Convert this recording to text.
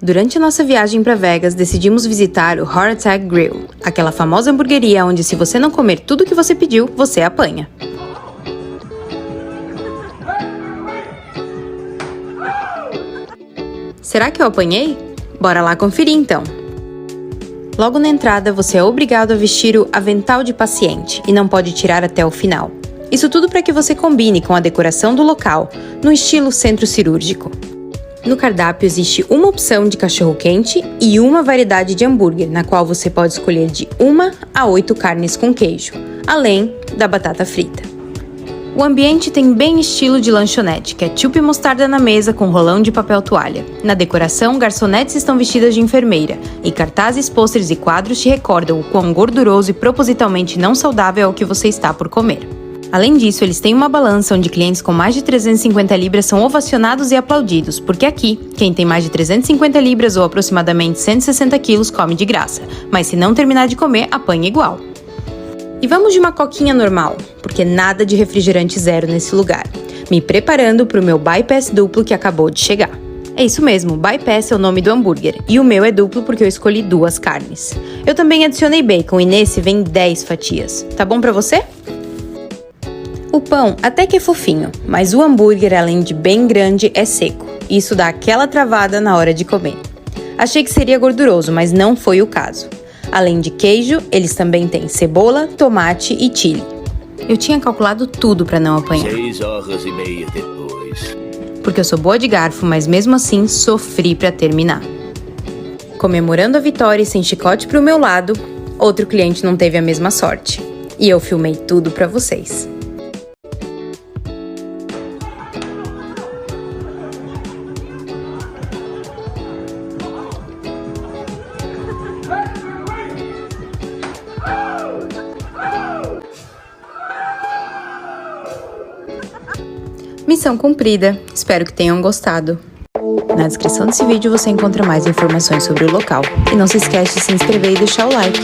Durante a nossa viagem para Vegas, decidimos visitar o Heart Attack Grill, aquela famosa hamburgueria onde se você não comer tudo que você pediu, você apanha. Será que eu apanhei? Bora lá conferir então! Logo na entrada, você é obrigado a vestir o avental de paciente e não pode tirar até o final. Isso tudo para que você combine com a decoração do local, no estilo centro cirúrgico. No cardápio existe uma opção de cachorro-quente e uma variedade de hambúrguer, na qual você pode escolher de 1 a 8 carnes com queijo, além da batata frita. O ambiente tem bem estilo de lanchonete, ketchup e mostarda na mesa com rolão de papel toalha. Na decoração, garçonetes estão vestidas de enfermeira, e cartazes, pôsteres e quadros te recordam o quão gorduroso e propositalmente não saudável é o que você está por comer. Além disso, eles têm uma balança onde clientes com mais de 350 libras são ovacionados e aplaudidos, porque aqui, quem tem mais de 350 libras ou aproximadamente 160 quilos come de graça, mas se não terminar de comer, apanha igual. E vamos de uma coquinha normal, porque nada de refrigerante zero nesse lugar, me preparando para o meu bypass duplo que acabou de chegar. É isso mesmo, bypass é o nome do hambúrguer, e o meu é duplo porque eu escolhi 2 carnes. Eu também adicionei bacon e nesse vem 10 fatias. Tá bom para você? O pão até que é fofinho, mas o hambúrguer, além de bem grande, é seco. Isso dá aquela travada na hora de comer. Achei que seria gorduroso, mas não foi o caso. Além de queijo, eles também têm cebola, tomate e chile. Eu tinha calculado tudo para não apanhar. 6 horas e meia depois. Porque eu sou boa de garfo, mas mesmo assim sofri para terminar. Comemorando a vitória e sem chicote pro meu lado, outro cliente não teve a mesma sorte. E eu filmei tudo para vocês. Missão cumprida, espero que tenham gostado. Na descrição desse vídeo você encontra mais informações sobre o local. E não se esquece de se inscrever e deixar o like.